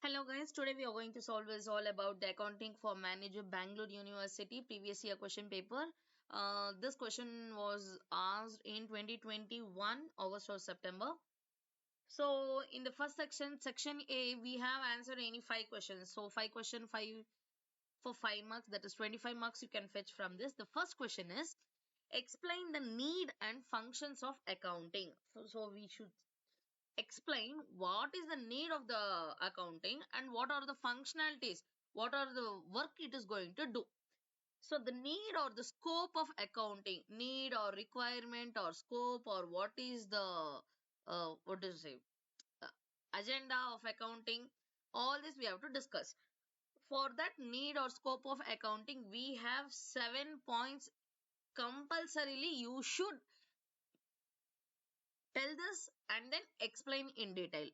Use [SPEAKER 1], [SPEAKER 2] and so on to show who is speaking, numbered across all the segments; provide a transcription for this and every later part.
[SPEAKER 1] Hello guys, today we are going to solve is all about the accounting for manager Bangalore University previous year question paper. This question was asked in 2021 August or September. So in the first section A, we have answered any 5 questions. So 5 question, 5 for 5 marks, that is 25 marks you can fetch from this. The first question is explain the need and functions of accounting. So we should explain what is the need of the accounting and what are the functionalities, what are the work it is going to do. So the need or the scope of accounting, need or requirement or scope, or what is the what to say uh, agenda of accounting, all this we have to discuss. For that need or scope of accounting, we have 7 points compulsorily you should tell this and then explain in detail.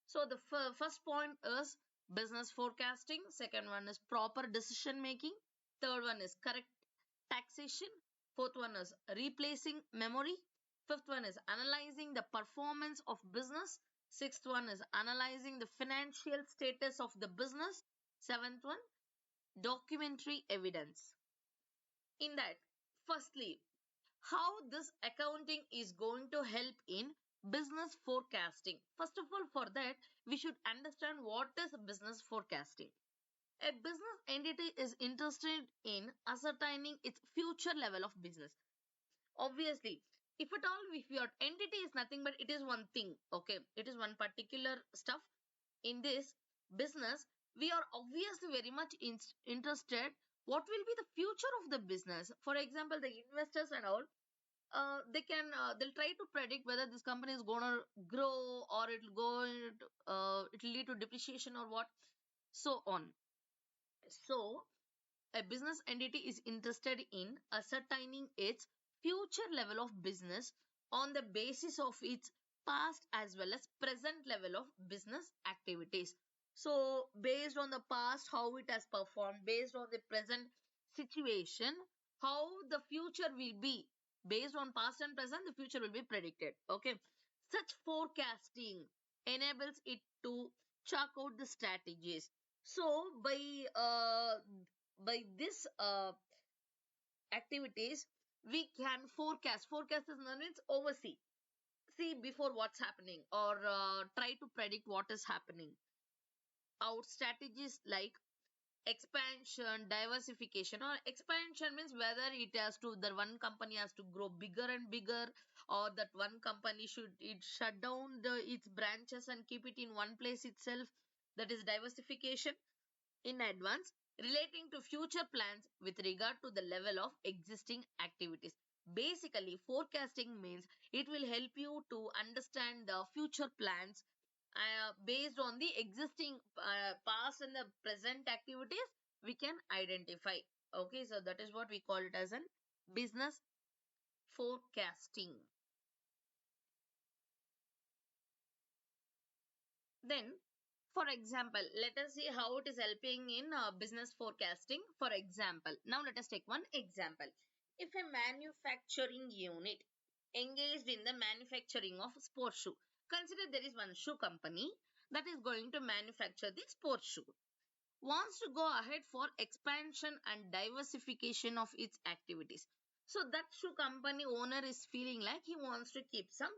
[SPEAKER 1] So the first point is business forecasting. Second one is proper decision making. Third one is correct taxation. Fourth one is replacing memory. Fifth one is analyzing the performance of business. Sixth one is analyzing the financial status of the business. Seventh one, documentary evidence. In that, firstly, how this accounting is going to help in business forecasting. First of all, for that, we should understand what is business forecasting. A business entity is interested in ascertaining its future level of business. Obviously, if at all, if your entity is nothing but it is one thing, okay, it is one particular stuff in this business, we are obviously very much interested what will be the future of the business. For example, the investors and all, they'll try to predict whether this company is gonna grow or it'll lead to depreciation or what, so on. So a business entity is interested in ascertaining its future level of business on the basis of its past as well as present level of business activities. So based on the past, how it has performed, based on the present situation, how the future will be. Based on past and present, the future will be predicted. Okay. Such forecasting enables it to chalk out the strategies. So by this activities, we can forecast is known as oversee, see before what's happening, or try to predict what is happening. Our strategies like expansion, diversification. Or expansion means whether it has to, the one company has to grow bigger and bigger, or that one company should it shut down its branches and keep it in one place itself. That is diversification. In advance, relating to future plans with regard to the level of existing activities. Basically, forecasting means it will help you to understand the future plans based on the existing past and the present activities we can identify. Okay, so that is what we call it as an business forecasting. Then, for example, let us see how it is helping in business forecasting. For example, now let us take one example. If a manufacturing unit engaged in the manufacturing of sports shoe, consider there is one shoe company that is going to manufacture the sports shoe, wants to go ahead for expansion and diversification of its activities. So that shoe company owner is feeling like he wants to keep some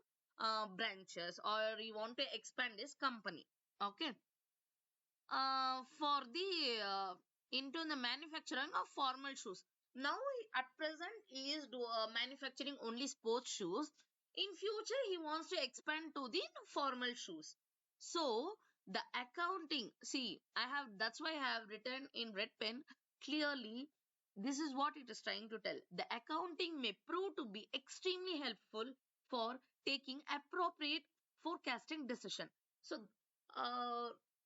[SPEAKER 1] branches, or he want to expand his company. Okay. For the into the manufacturing of formal shoes. Now at present he is manufacturing only sports shoes. In future he wants to expand to the formal shoes. So the accounting, see, that's why I have written in red pen clearly. This is what it is trying to tell. The accounting may prove to be extremely helpful for taking appropriate forecasting decision. So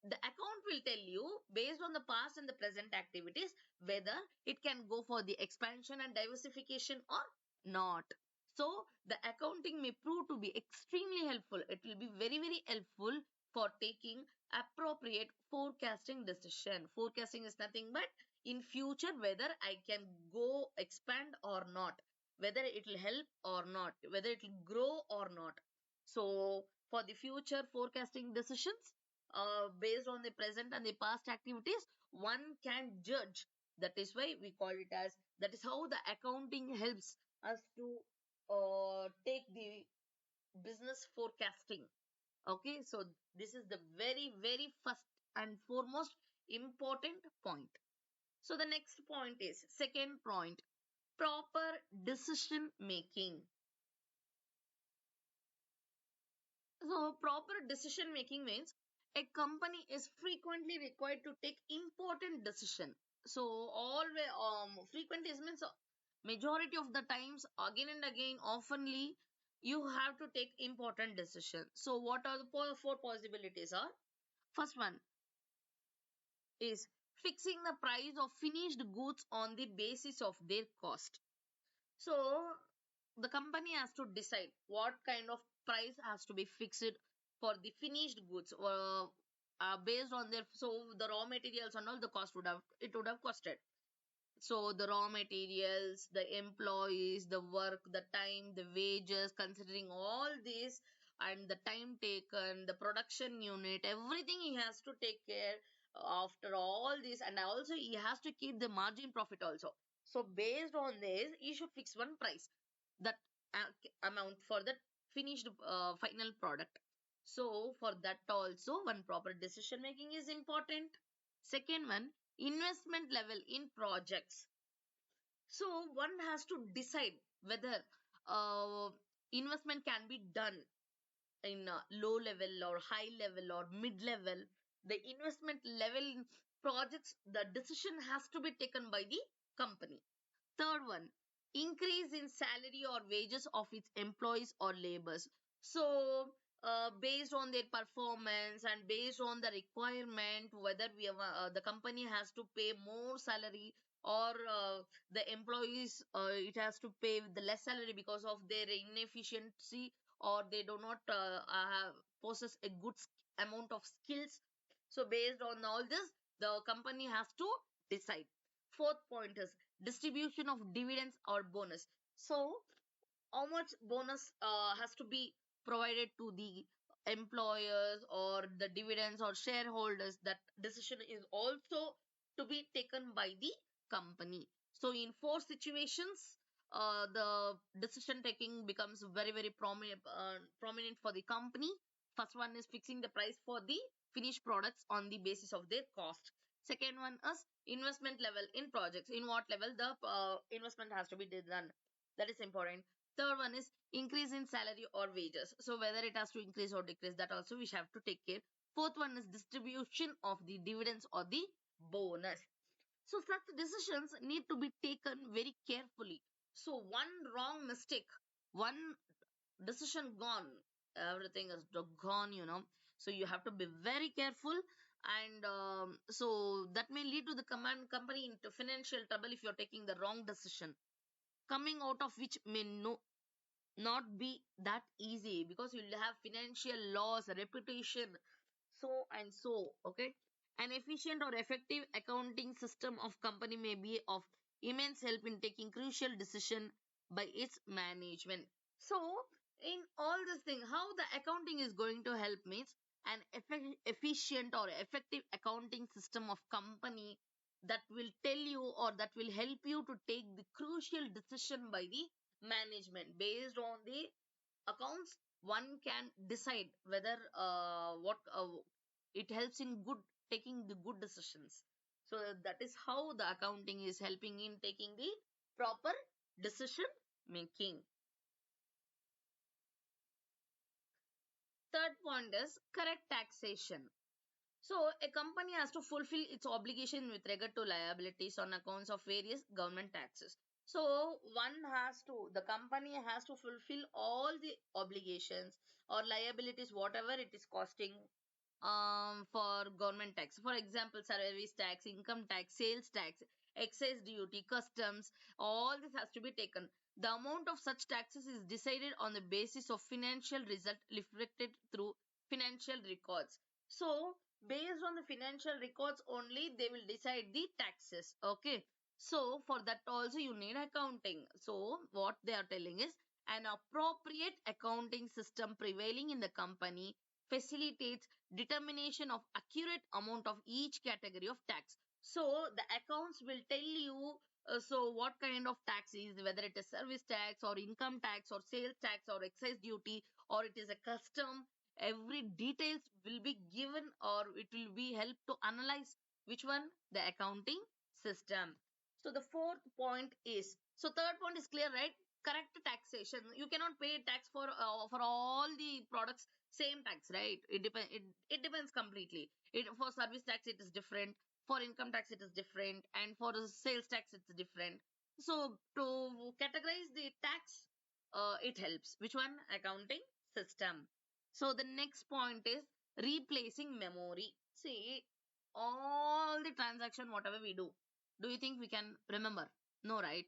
[SPEAKER 1] the account will tell you based on the past and the present activities whether it can go for the expansion and diversification or not. So the accounting may prove to be extremely helpful. It will be very, very helpful for taking appropriate forecasting decision. Forecasting is nothing but in future whether I can go expand or not, whether it will help or not, whether it will grow or not. So for the future forecasting decisions, based on the present and the past activities, one can judge. That is why we call it as, that is how the accounting helps us to take the business forecasting. Okay, so this is the very, very first and foremost important point. So the next point is second point, proper decision making. So proper decision making means a company is frequently required to take important decision. So always frequently means majority of the times, again and again, oftenly, you have to take important decision. So what are the four possibilities are? First one is fixing the price of finished goods on the basis of their cost. So the company has to decide what kind of price has to be fixed for the finished goods, based on their, so the raw materials and all the cost would have, it would have costed. So the raw materials, the employees, the work, the time, the wages, considering all this, and the time taken, the production unit, everything he has to take care after all this, and also he has to keep the margin profit also. So based on this, he should fix one price, that amount for the finished final product. So for that also, one proper decision making is important. Second one, investment level in projects. So one has to decide whether uh, investment can be done in low level or high level or mid level. The investment level in projects, the decision has to be taken by the company. Third one, increase in salary or wages of its employees or laborers. So, based on their performance and based on the requirement, whether we have, the company has to pay more salary, or the employees, it has to pay the less salary because of their inefficiency, or they do not possess a good amount of skills. So based on all this, the company has to decide. Fourth point is distribution of dividends or bonus. So how much bonus has to be provided to the employers, or the dividends or shareholders, that decision is also to be taken by the company. So in four situations, the decision taking becomes very, very prominent for the company. First one is fixing the price for the finished products on the basis of their cost. Second one is investment level in projects, in what level the investment has to be done, that is important. Third one is increase in salary or wages. So whether it has to increase or decrease, that also we have to take care. Fourth one is distribution of the dividends or the bonus. So such decisions need to be taken very carefully. So one wrong mistake, one decision gone, everything is gone. So you have to be very careful, and so that may lead to the command company into financial trouble if you're taking the wrong decision, coming out of which may not be that easy, because you'll have financial loss, reputation, so and so. Okay, an efficient or effective accounting system of company may be of immense help in taking crucial decision by its management. So in all this thing, how the accounting is going to help means, an efficient or effective accounting system of company, that will tell you, or that will help you to take the crucial decision by the management. Based on the accounts, one can decide whether what it helps in good, taking the good decisions. So that is how the accounting is helping in taking the proper decision making. Third point is correct taxation. So a company has to fulfill its obligation with regard to liabilities on accounts of various government taxes. So the company has to fulfill all the obligations or liabilities, whatever it is costing, for government tax. For example, service tax, income tax, sales tax, excise duty, customs, all this has to be taken. The amount of such taxes is decided on the basis of financial result reflected through financial records. So based on the financial records only, they will decide the taxes. Okay, so for that also you need accounting. So what they are telling is, an appropriate accounting system prevailing in the company facilitates determination of accurate amount of each category of tax. So the accounts will tell you so what kind of tax is, whether it is service tax or income tax or sales tax or excise duty or it is a custom. Every details will be given or it will be help to analyze which one, the accounting system. So the fourth point is, so third point is clear, right? Correct taxation. You cannot pay tax for all the products same tax, right? It depends completely. For service tax it is different, for income tax it is different, and for the sales tax it's different. So to categorize the tax, it helps. Which one? Accounting system. So the next point is replacing memory. See, all the transaction whatever we do you think we can remember? No, right?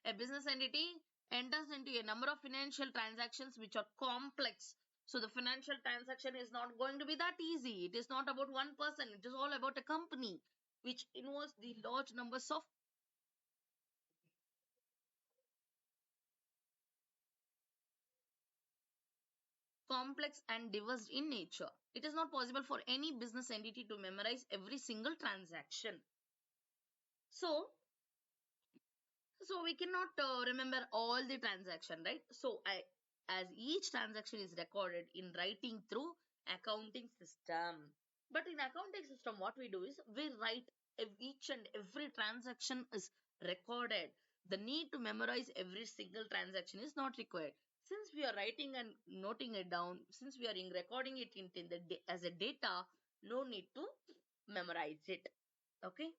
[SPEAKER 1] A business entity enters into a number of financial transactions which are complex. So the financial transaction is not going to be that easy. It is not about one person. It is all about a company which involves the large numbers of complex and diverse in nature. It is not possible for any business entity to memorize every single transaction. So we cannot remember all the transaction, right? As each transaction is recorded in writing through accounting system. But in accounting system, what we do is we write each and every transaction is recorded. The need to memorize every single transaction is not required. Since we are writing and noting it down, since we are recording it in as a data, no need to memorize it. Okay.